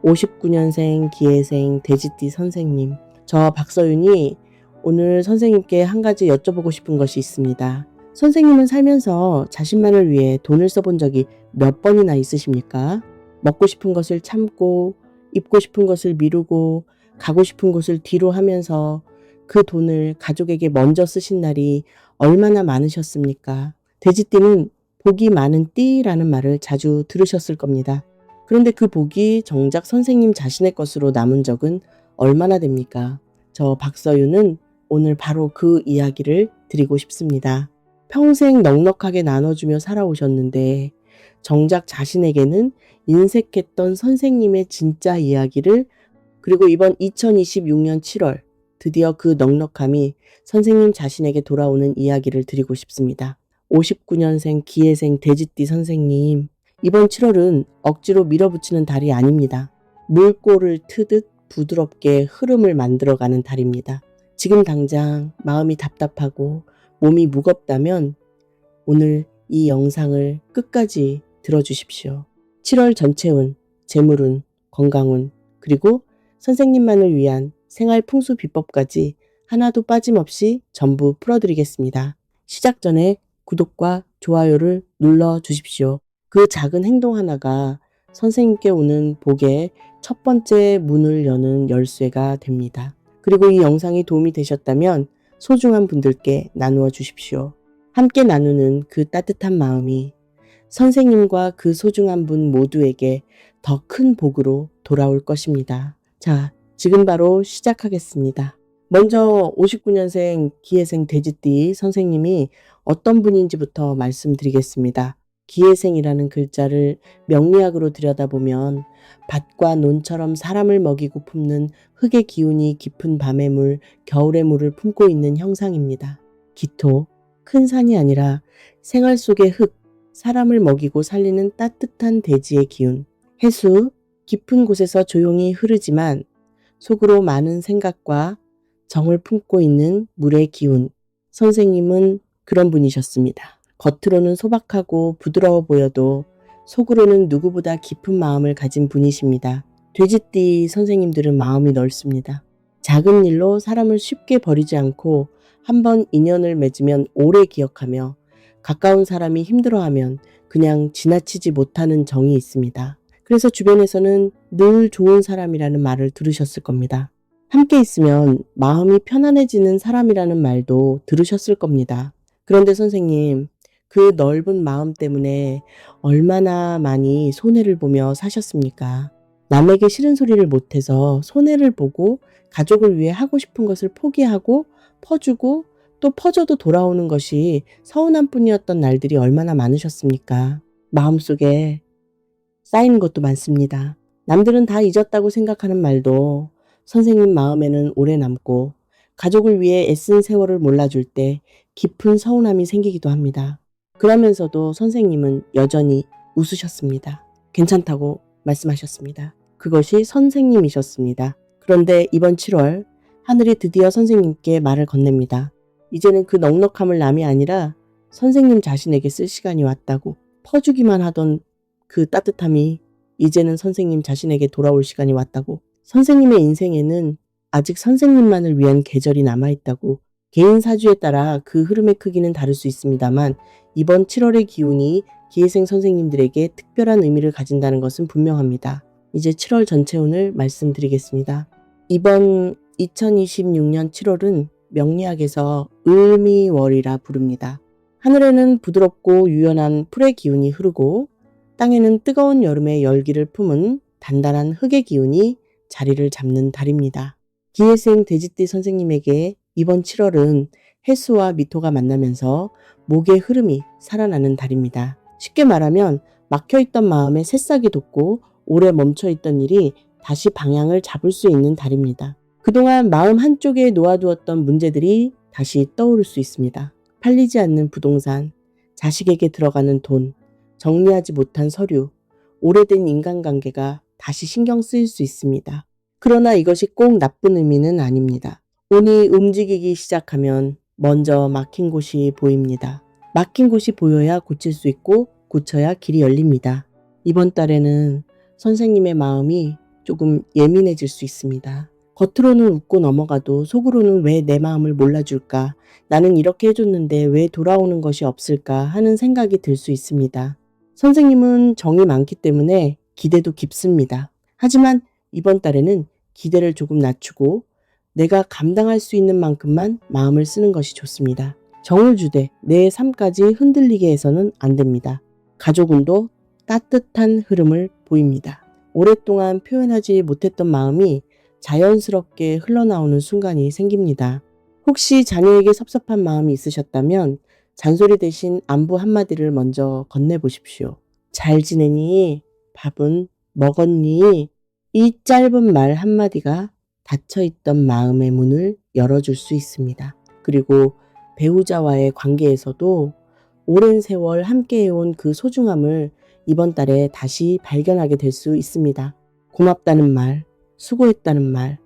59년생 기예생 돼지띠 선생님, 저 박서윤이 오늘 선생님께 한 가지 여쭤보고 싶은 것이 있습니다. 선생님은 살면서 자신만을 위해 돈을 써본 적이 몇 번이나 있으십니까? 먹고 싶은 것을 참고, 입고 싶은 것을 미루고, 가고 싶은 곳을 뒤로 하면서 그 돈을 가족에게 먼저 쓰신 날이 얼마나 많으셨습니까? 돼지띠는 복이 많은 띠라는 말을 자주 들으셨을 겁니다. 그런데 그 복이 정작 선생님 자신의 것으로 남은 적은 얼마나 됩니까? 저 박서윤은 오늘 바로 그 이야기를 드리고 싶습니다. 평생 넉넉하게 나눠주며 살아오셨는데 정작 자신에게는 인색했던 선생님의 진짜 이야기를, 그리고 이번 2026년 7월 드디어 그 넉넉함이 선생님 자신에게 돌아오는 이야기를 드리고 싶습니다. 59년생 기예생 돼지띠 선생님, 이번 7월은 억지로 밀어붙이는 달이 아닙니다. 물꼬를 트듯 부드럽게 흐름을 만들어가는 달입니다. 지금 당장 마음이 답답하고 몸이 무겁다면 오늘 이 영상을 끝까지 들어주십시오. 7월 전체운, 재물운, 건강운, 그리고 선생님만을 위한 생활 풍수 비법까지 하나도 빠짐없이 전부 풀어드리겠습니다. 시작 전에 구독과 좋아요를 눌러주십시오. 그 작은 행동 하나가 선생님께 오는 복의 첫 번째 문을 여는 열쇠가 됩니다. 그리고 이 영상이 도움이 되셨다면 소중한 분들께 나누어 주십시오. 함께 나누는 그 따뜻한 마음이 선생님과 그 소중한 분 모두에게 더 큰 복으로 돌아올 것입니다. 자, 지금 바로 시작하겠습니다. 먼저 59년생 기예생 돼지띠 선생님이 어떤 분인지부터 말씀드리겠습니다. 기예생이라는 글자를 명리학으로 들여다보면 밭과 논처럼 사람을 먹이고 품는 흙의 기운이 깊은 밤의 물, 겨울의 물을 품고 있는 형상입니다. 기토, 큰 산이 아니라 생활 속의 흙, 사람을 먹이고 살리는 따뜻한 대지의 기운. 해수, 깊은 곳에서 조용히 흐르지만 속으로 많은 생각과 정을 품고 있는 물의 기운. 선생님은 그런 분이셨습니다. 겉으로는 소박하고 부드러워 보여도 속으로는 누구보다 깊은 마음을 가진 분이십니다. 돼지띠 선생님들은 마음이 넓습니다. 작은 일로 사람을 쉽게 버리지 않고 한번 인연을 맺으면 오래 기억하며 가까운 사람이 힘들어하면 그냥 지나치지 못하는 정이 있습니다. 그래서 주변에서는 늘 좋은 사람이라는 말을 들으셨을 겁니다. 함께 있으면 마음이 편안해지는 사람이라는 말도 들으셨을 겁니다. 그런데 선생님, 그 넓은 마음 때문에 얼마나 많이 손해를 보며 사셨습니까? 남에게 싫은 소리를 못해서 손해를 보고 가족을 위해 하고 싶은 것을 포기하고 퍼주고 또 퍼져도 돌아오는 것이 서운한 뿐이었던 날들이 얼마나 많으셨습니까? 마음속에 쌓이는 것도 많습니다. 남들은 다 잊었다고 생각하는 말도 선생님 마음에는 오래 남고 가족을 위해 애쓴 세월을 몰라줄 때 깊은 서운함이 생기기도 합니다. 그러면서도 선생님은 여전히 웃으셨습니다. 괜찮다고 말씀하셨습니다. 그것이 선생님이셨습니다. 그런데 이번 7월 하늘이 드디어 선생님께 말을 건넵니다. 이제는 그 넉넉함을 남이 아니라 선생님 자신에게 쓸 시간이 왔다고. 퍼주기만 하던 그 따뜻함이 이제는 선생님 자신에게 돌아올 시간이 왔다고. 선생님의 인생에는 아직 선생님만을 위한 계절이 남아있다고. 개인 사주에 따라 그 흐름의 크기는 다를 수 있습니다만 이번 7월의 기운이 기예생 선생님들에게 특별한 의미를 가진다는 것은 분명합니다. 이제 7월 전체운을 말씀드리겠습니다. 이번 2026년 7월은 명리학에서 을미월이라 부릅니다. 하늘에는 부드럽고 유연한 풀의 기운이 흐르고 땅에는 뜨거운 여름의 열기를 품은 단단한 흙의 기운이 자리를 잡는 달입니다. 기예생 돼지띠 선생님에게 이번 7월은 해수와 미토가 만나면서 목의 흐름이 살아나는 달입니다. 쉽게 말하면 막혀있던 마음에 새싹이 돋고 오래 멈춰있던 일이 다시 방향을 잡을 수 있는 달입니다. 그동안 마음 한쪽에 놓아두었던 문제들이 다시 떠오를 수 있습니다. 팔리지 않는 부동산, 자식에게 들어가는 돈, 정리하지 못한 서류, 오래된 인간관계가 다시 신경 쓰일 수 있습니다. 그러나 이것이 꼭 나쁜 의미는 아닙니다. 운이 움직이기 시작하면 먼저 막힌 곳이 보입니다. 막힌 곳이 보여야 고칠 수 있고 고쳐야 길이 열립니다. 이번 달에는 선생님의 마음이 조금 예민해질 수 있습니다. 겉으로는 웃고 넘어가도 속으로는 왜 내 마음을 몰라줄까? 나는 이렇게 해줬는데 왜 돌아오는 것이 없을까? 하는 생각이 들 수 있습니다. 선생님은 정이 많기 때문에 기대도 깊습니다. 하지만 이번 달에는 기대를 조금 낮추고 내가 감당할 수 있는 만큼만 마음을 쓰는 것이 좋습니다. 정을 주되 내 삶까지 흔들리게 해서는 안 됩니다. 가족운도 따뜻한 흐름을 보입니다. 오랫동안 표현하지 못했던 마음이 자연스럽게 흘러나오는 순간이 생깁니다. 혹시 자녀에게 섭섭한 마음이 있으셨다면 잔소리 대신 안부 한마디를 먼저 건네보십시오. 잘 지내니? 밥은 먹었니? 이 짧은 말 한마디가 닫혀있던 마음의 문을 열어줄 수 있습니다. 그리고 배우자와의 관계에서도 오랜 세월 함께해온 그 소중함을 이번 달에 다시 발견하게 될 수 있습니다. 고맙다는 말, 수고했다는 말,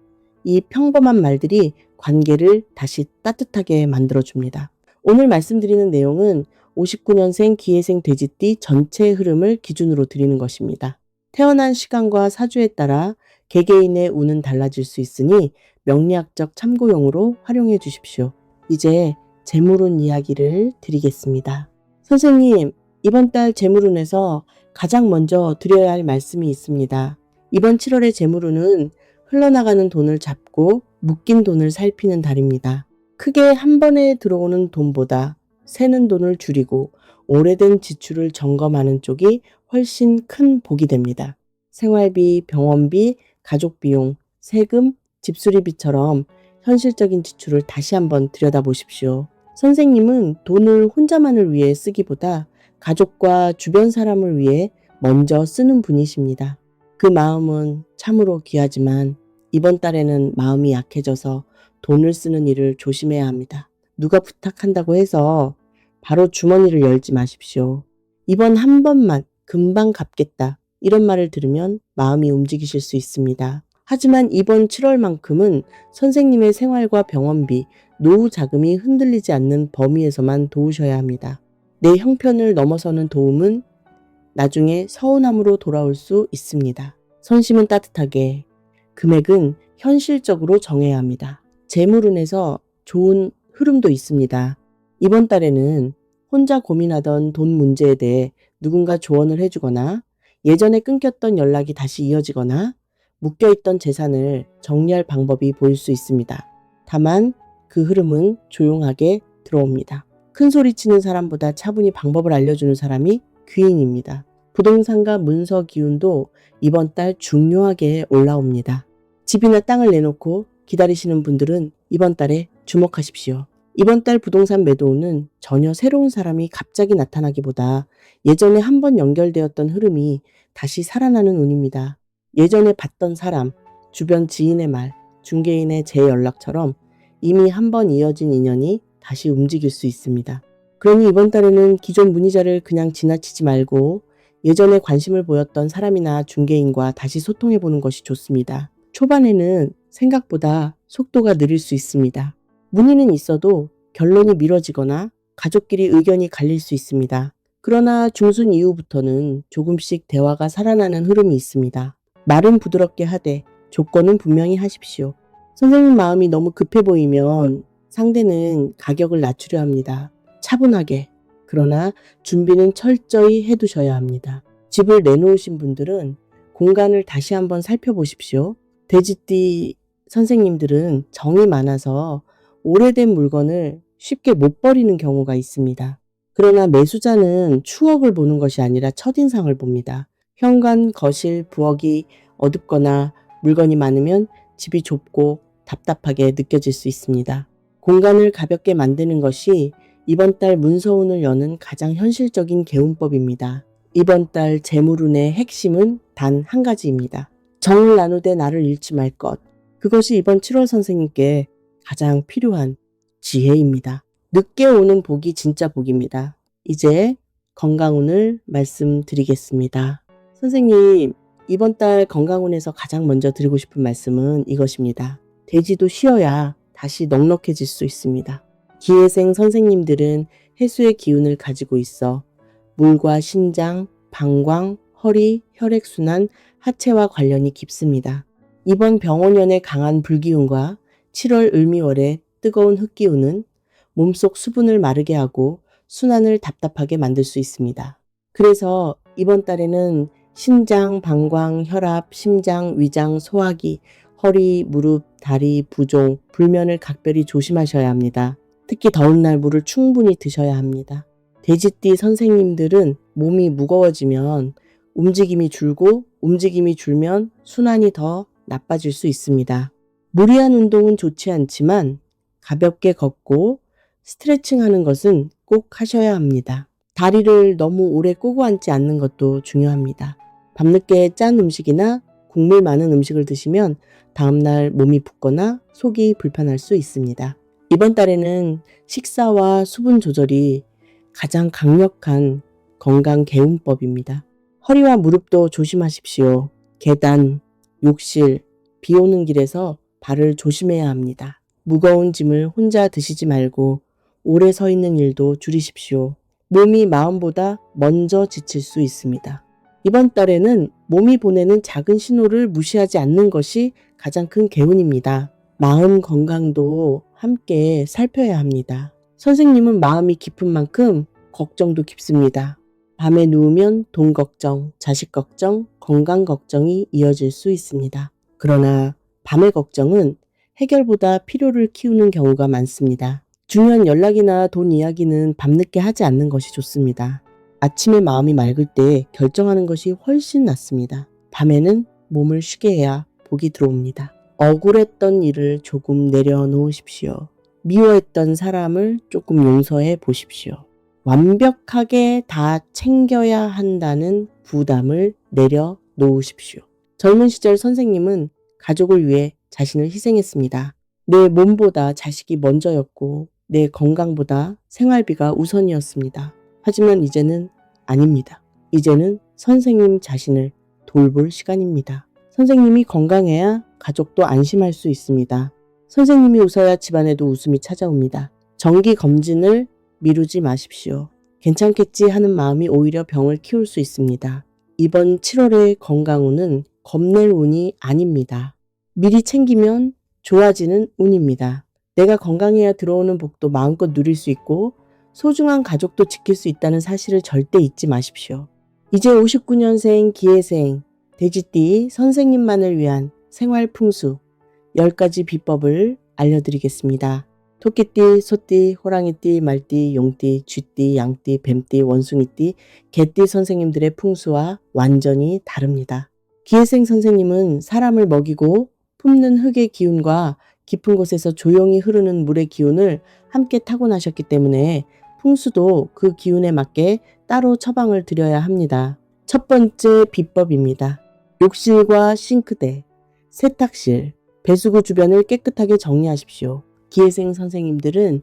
이 평범한 말들이 관계를 다시 따뜻하게 만들어줍니다. 오늘 말씀드리는 내용은 59년생 기해생 돼지띠 전체 흐름을 기준으로 드리는 것입니다. 태어난 시간과 사주에 따라 개개인의 운은 달라질 수 있으니 명리학적 참고용으로 활용해 주십시오. 이제 재물운 이야기를 드리겠습니다. 선생님, 이번 달 재물운에서 가장 먼저 드려야 할 말씀이 있습니다. 이번 7월의 재물운은 흘러나가는 돈을 잡고 묶인 돈을 살피는 달입니다. 크게 한 번에 들어오는 돈보다 새는 돈을 줄이고 오래된 지출을 점검하는 쪽이 훨씬 큰 복이 됩니다. 생활비, 병원비, 가족비용, 세금, 집수리비처럼 현실적인 지출을 다시 한번 들여다보십시오. 선생님은 돈을 혼자만을 위해 쓰기보다 가족과 주변 사람을 위해 먼저 쓰는 분이십니다. 그 마음은 참으로 귀하지만 이번 달에는 마음이 약해져서 돈을 쓰는 일을 조심해야 합니다. 누가 부탁한다고 해서 바로 주머니를 열지 마십시오. 이번 한 번만 금방 갚겠다 이런 말을 들으면 마음이 움직이실 수 있습니다. 하지만 이번 7월만큼은 선생님의 생활과 병원비, 노후 자금이 흔들리지 않는 범위에서만 도우셔야 합니다. 내 형편을 넘어서는 도움은 나중에 서운함으로 돌아올 수 있습니다. 선심은 따뜻하게, 금액은 현실적으로 정해야 합니다. 재물운에서 좋은 흐름도 있습니다. 이번 달에는 혼자 고민하던 돈 문제에 대해 누군가 조언을 해주거나 예전에 끊겼던 연락이 다시 이어지거나 묶여있던 재산을 정리할 방법이 보일 수 있습니다. 다만 그 흐름은 조용하게 들어옵니다. 큰 소리 치는 사람보다 차분히 방법을 알려주는 사람이 귀인입니다. 부동산과 문서 기운도 이번 달 중요하게 올라옵니다. 집이나 땅을 내놓고 기다리시는 분들은 이번 달에 주목하십시오. 이번 달 부동산 매도는 전혀 새로운 사람이 갑자기 나타나기보다 예전에 한번 연결되었던 흐름이 다시 살아나는 운입니다. 예전에 봤던 사람, 주변 지인의 말, 중개인의 재연락처럼 이미 한번 이어진 인연이 다시 움직일 수 있습니다. 그러니 이번 달에는 기존 문의자를 그냥 지나치지 말고 예전에 관심을 보였던 사람이나 중개인과 다시 소통해보는 것이 좋습니다. 초반에는 생각보다 속도가 느릴 수 있습니다. 문의는 있어도 결론이 미뤄지거나 가족끼리 의견이 갈릴 수 있습니다. 그러나 중순 이후부터는 조금씩 대화가 살아나는 흐름이 있습니다. 말은 부드럽게 하되 조건은 분명히 하십시오. 선생님 마음이 너무 급해 보이면 상대는 가격을 낮추려 합니다. 차분하게, 그러나 준비는 철저히 해두셔야 합니다. 집을 내놓으신 분들은 공간을 다시 한번 살펴보십시오. 돼지띠 선생님들은 정이 많아서 오래된 물건을 쉽게 못 버리는 경우가 있습니다. 그러나 매수자는 추억을 보는 것이 아니라 첫인상을 봅니다. 현관, 거실, 부엌이 어둡거나 물건이 많으면 집이 좁고 답답하게 느껴질 수 있습니다. 공간을 가볍게 만드는 것이 이번 달 문서운을 여는 가장 현실적인 개운법입니다. 이번 달 재물운의 핵심은 단 한 가지입니다. 정을 나누되 나를 잃지 말 것. 그것이 이번 7월 선생님께 가장 필요한 지혜입니다. 늦게 오는 복이 진짜 복입니다. 이제 건강운을 말씀드리겠습니다. 선생님, 이번 달 건강운에서 가장 먼저 드리고 싶은 말씀은 이것입니다. 돼지도 쉬어야 다시 넉넉해질 수 있습니다. 기해생 선생님들은 해수의 기운을 가지고 있어 물과 신장, 방광, 허리, 혈액순환, 하체와 관련이 깊습니다. 이번 병원연의 강한 불기운과 7월 을미월의 뜨거운 흙기운은 몸속 수분을 마르게 하고 순환을 답답하게 만들 수 있습니다. 그래서 이번 달에는 신장, 방광, 혈압, 심장, 위장, 소화기, 허리, 무릎, 다리, 부종, 불면을 각별히 조심하셔야 합니다. 특히 더운 날 물을 충분히 드셔야 합니다. 돼지띠 선생님들은 몸이 무거워지면 움직임이 줄고 움직임이 줄면 순환이 더 나빠질 수 있습니다. 무리한 운동은 좋지 않지만 가볍게 걷고 스트레칭 하는 것은 꼭 하셔야 합니다. 다리를 너무 오래 꼬고 앉지 않는 것도 중요합니다. 밤늦게 짠 음식이나 국물 많은 음식을 드시면 다음날 몸이 붓거나 속이 불편할 수 있습니다. 이번 달에는 식사와 수분 조절이 가장 강력한 건강 개운법입니다. 허리와 무릎도 조심하십시오. 계단, 욕실, 비 오는 길에서 발을 조심해야 합니다. 무거운 짐을 혼자 드시지 말고 오래 서 있는 일도 줄이십시오. 몸이 마음보다 먼저 지칠 수 있습니다. 이번 달에는 몸이 보내는 작은 신호를 무시하지 않는 것이 가장 큰 개운입니다. 마음 건강도 함께 살펴야 합니다. 선생님은 마음이 깊은 만큼 걱정도 깊습니다. 밤에 누우면 돈 걱정, 자식 걱정, 건강 걱정이 이어질 수 있습니다. 그러나 밤의 걱정은 해결보다 필요를 키우는 경우가 많습니다. 중요한 연락이나 돈 이야기는 밤늦게 하지 않는 것이 좋습니다. 아침에 마음이 맑을 때 결정하는 것이 훨씬 낫습니다. 밤에는 몸을 쉬게 해야 복이 들어옵니다. 억울했던 일을 조금 내려놓으십시오. 미워했던 사람을 조금 용서해 보십시오. 완벽하게 다 챙겨야 한다는 부담을 내려놓으십시오. 젊은 시절 선생님은 가족을 위해 자신을 희생했습니다. 내 몸보다 자식이 먼저였고 내 건강보다 생활비가 우선이었습니다. 하지만 이제는 아닙니다. 이제는 선생님 자신을 돌볼 시간입니다. 선생님이 건강해야 가족도 안심할 수 있습니다. 선생님이 웃어야 집안에도 웃음이 찾아옵니다. 정기 검진을 미루지 마십시오. 괜찮겠지 하는 마음이 오히려 병을 키울 수 있습니다. 이번 7월의 건강운은 겁낼 운이 아닙니다. 미리 챙기면 좋아지는 운입니다. 내가 건강해야 들어오는 복도 마음껏 누릴 수 있고 소중한 가족도 지킬 수 있다는 사실을 절대 잊지 마십시오. 이제 59년생 기해생 돼지띠 선생님만을 위한 생활 풍수 10가지 비법을 알려드리겠습니다. 토끼띠, 소띠, 호랑이띠, 말띠, 용띠, 쥐띠, 양띠, 뱀띠, 원숭이띠, 개띠 선생님들의 풍수와 완전히 다릅니다. 기해생 선생님은 사람을 먹이고 품는 흙의 기운과 깊은 곳에서 조용히 흐르는 물의 기운을 함께 타고나셨기 때문에 풍수도 그 기운에 맞게 따로 처방을 드려야 합니다. 첫 번째 비법입니다. 욕실과 싱크대, 세탁실, 배수구 주변을 깨끗하게 정리하십시오. 기해생 선생님들은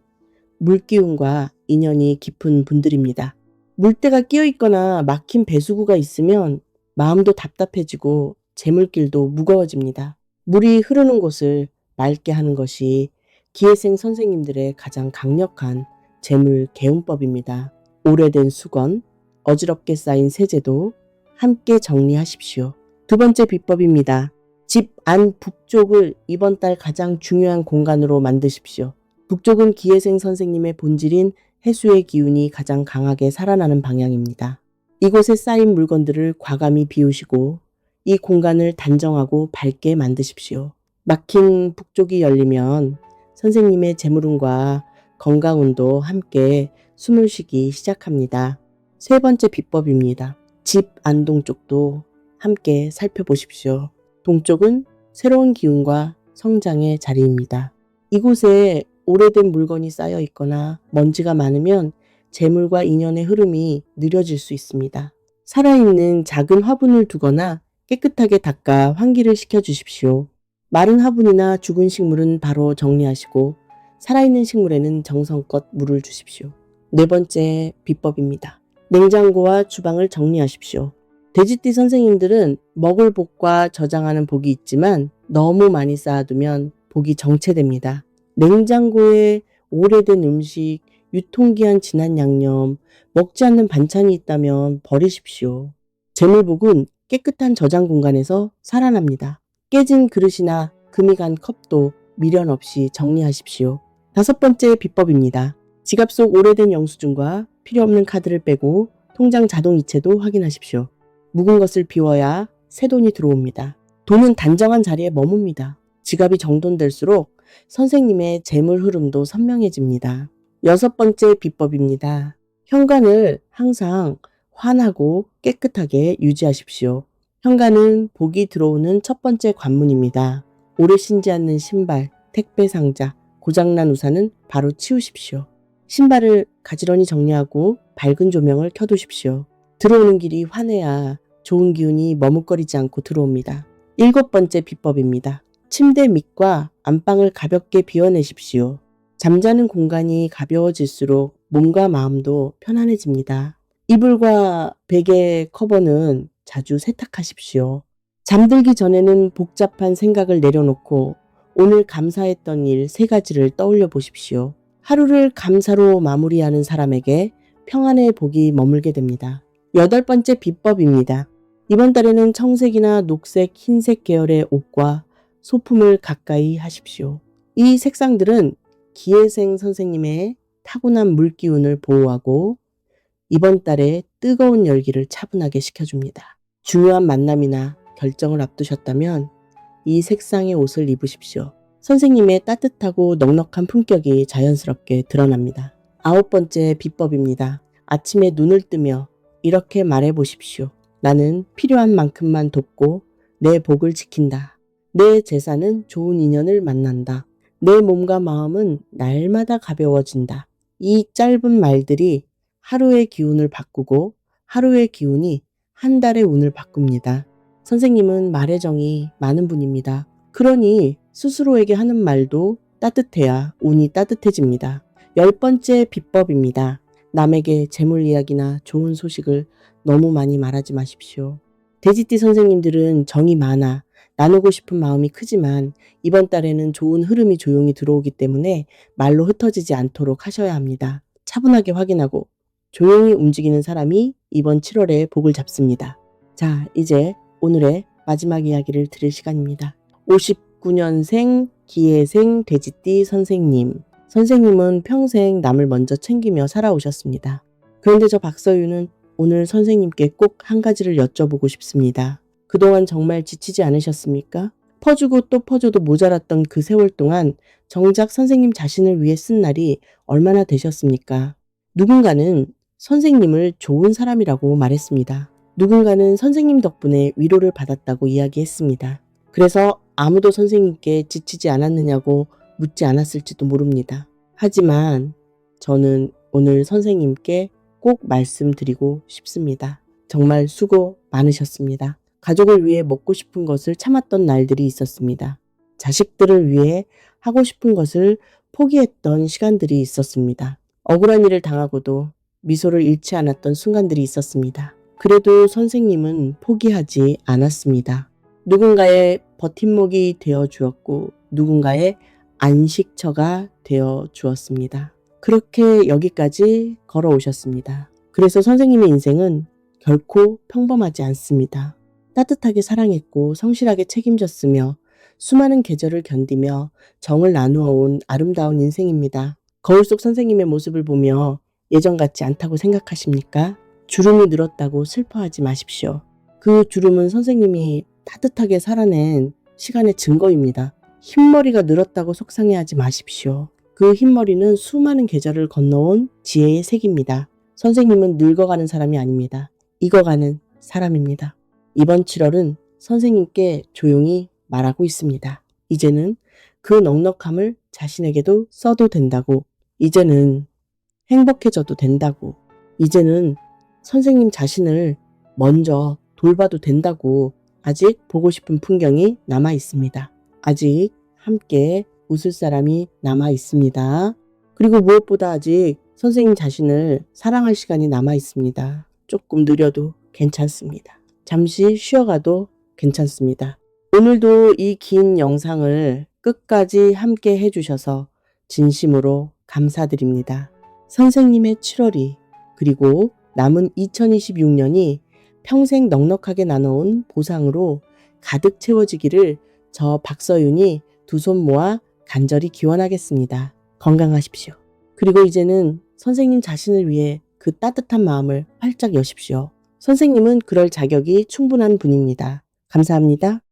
물기운과 인연이 깊은 분들입니다. 물때가 끼어 있거나 막힌 배수구가 있으면 마음도 답답해지고 재물길도 무거워집니다. 물이 흐르는 곳을 맑게 하는 것이 기해생 선생님들의 가장 강력한 재물 개운법입니다. 오래된 수건, 어지럽게 쌓인 세제도 함께 정리하십시오. 두 번째 비법입니다. 집 안 북쪽을 이번 달 가장 중요한 공간으로 만드십시오. 북쪽은 기해생 선생님의 본질인 해수의 기운이 가장 강하게 살아나는 방향입니다. 이곳에 쌓인 물건들을 과감히 비우시고 이 공간을 단정하고 밝게 만드십시오. 막힌 북쪽이 열리면 선생님의 재물운과 건강운도 함께 숨을 쉬기 시작합니다. 세 번째 비법입니다. 집 안동쪽도 함께 살펴보십시오. 동쪽은 새로운 기운과 성장의 자리입니다. 이곳에 오래된 물건이 쌓여 있거나 먼지가 많으면 재물과 인연의 흐름이 느려질 수 있습니다. 살아있는 작은 화분을 두거나 깨끗하게 닦아 환기를 시켜주십시오. 마른 화분이나 죽은 식물은 바로 정리하시고 살아있는 식물에는 정성껏 물을 주십시오. 네 번째 비법입니다. 냉장고와 주방을 정리하십시오. 돼지띠 선생님들은 먹을 복과 저장하는 복이 있지만 너무 많이 쌓아두면 복이 정체됩니다. 냉장고에 오래된 음식, 유통기한 지난 양념, 먹지 않는 반찬이 있다면 버리십시오. 재물복은 깨끗한 저장 공간에서 살아납니다. 깨진 그릇이나 금이 간 컵도 미련 없이 정리하십시오. 5번째 비법입니다. 지갑 속 오래된 영수증과 필요 없는 카드를 빼고 통장 자동 이체도 확인하십시오. 묵은 것을 비워야 새 돈이 들어옵니다. 돈은 단정한 자리에 머뭅니다. 지갑이 정돈될수록 선생님의 재물 흐름도 선명해집니다. 6번째 비법입니다. 현관을 항상 환하고 깨끗하게 유지하십시오. 현관은 복이 들어오는 첫 번째 관문입니다. 오래 신지 않는 신발, 택배 상자, 고장난 우산은 바로 치우십시오. 신발을 가지런히 정리하고 밝은 조명을 켜두십시오. 들어오는 길이 환해야 좋은 기운이 머뭇거리지 않고 들어옵니다. 7번째 비법입니다. 침대 밑과 안방을 가볍게 비워내십시오. 잠자는 공간이 가벼워질수록 몸과 마음도 편안해집니다. 이불과 베개 커버는 자주 세탁하십시오. 잠들기 전에는 복잡한 생각을 내려놓고 오늘 감사했던 일 3가지를 떠올려 보십시오. 하루를 감사로 마무리하는 사람에게 평안의 복이 머물게 됩니다. 8번째 비법입니다. 이번 달에는 청색이나 녹색, 흰색 계열의 옷과 소품을 가까이 하십시오. 이 색상들은 기회생 선생님의 타고난 물기운을 보호하고 이번 달에 뜨거운 열기를 차분하게 식혀줍니다. 중요한 만남이나 결정을 앞두셨다면 이 색상의 옷을 입으십시오. 선생님의 따뜻하고 넉넉한 품격이 자연스럽게 드러납니다. 9번째 비법입니다. 아침에 눈을 뜨며 이렇게 말해 보십시오. 나는 필요한 만큼만 돕고 내 복을 지킨다. 내 재산은 좋은 인연을 만난다. 내 몸과 마음은 날마다 가벼워진다. 이 짧은 말들이 하루의 기운을 바꾸고 하루의 기운이 한 달의 운을 바꿉니다. 선생님은 말의 정이 많은 분입니다. 그러니 스스로에게 하는 말도 따뜻해야 운이 따뜻해집니다. 10번째 비법입니다. 남에게 재물 이야기나 좋은 소식을 너무 많이 말하지 마십시오. 돼지띠 선생님들은 정이 많아 나누고 싶은 마음이 크지만 이번 달에는 좋은 흐름이 조용히 들어오기 때문에 말로 흩어지지 않도록 하셔야 합니다. 차분하게 확인하고 조용히 움직이는 사람이 이번 7월에 복을 잡습니다. 자, 이제 오늘의 마지막 이야기를 들을 시간입니다. 59년생 기해생 돼지띠 선생님. 선생님은 평생 남을 먼저 챙기며 살아오셨습니다. 그런데 저 박서윤은 오늘 선생님께 꼭 한 가지를 여쭤보고 싶습니다. 그동안 정말 지치지 않으셨습니까? 퍼주고 또 퍼줘도 모자랐던 그 세월 동안 정작 선생님 자신을 위해 쓴 날이 얼마나 되셨습니까? 누군가는 선생님을 좋은 사람이라고 말했습니다. 누군가는 선생님 덕분에 위로를 받았다고 이야기했습니다. 그래서 아무도 선생님께 지치지 않았느냐고 묻지 않았을지도 모릅니다. 하지만 저는 오늘 선생님께 꼭 말씀드리고 싶습니다. 정말 수고 많으셨습니다. 가족을 위해 먹고 싶은 것을 참았던 날들이 있었습니다. 자식들을 위해 하고 싶은 것을 포기했던 시간들이 있었습니다. 억울한 일을 당하고도 미소를 잃지 않았던 순간들이 있었습니다. 그래도 선생님은 포기하지 않았습니다. 누군가의 버팀목이 되어 주었고 누군가의 안식처가 되어 주었습니다. 그렇게 여기까지 걸어오셨습니다. 그래서 선생님의 인생은 결코 평범하지 않습니다. 따뜻하게 사랑했고 성실하게 책임졌으며 수많은 계절을 견디며 정을 나누어 온 아름다운 인생입니다. 거울 속 선생님의 모습을 보며 예전 같지 않다고 생각하십니까? 주름이 늘었다고 슬퍼하지 마십시오. 그 주름은 선생님이 따뜻하게 살아낸 시간의 증거입니다. 흰머리가 늘었다고 속상해하지 마십시오. 그 흰머리는 수많은 계절을 건너온 지혜의 색입니다. 선생님은 늙어가는 사람이 아닙니다. 익어가는 사람입니다. 이번 7월은 선생님께 조용히 말하고 있습니다. 이제는 그 넉넉함을 자신에게도 써도 된다고, 이제는 행복해져도 된다고, 이제는 선생님 자신을 먼저 돌봐도 된다고. 아직 보고 싶은 풍경이 남아 있습니다. 아직 함께 웃을 사람이 남아 있습니다. 그리고 무엇보다 아직 선생님 자신을 사랑할 시간이 남아 있습니다. 조금 느려도 괜찮습니다. 잠시 쉬어가도 괜찮습니다. 오늘도 이 긴 영상을 끝까지 함께 해주셔서 진심으로 감사드립니다. 선생님의 7월이 그리고 남은 2026년이 평생 넉넉하게 나눠온 보상으로 가득 채워지기를 저 박서윤이 두 손 모아 간절히 기원하겠습니다. 건강하십시오. 그리고 이제는 선생님 자신을 위해 그 따뜻한 마음을 활짝 여십시오. 선생님은 그럴 자격이 충분한 분입니다. 감사합니다.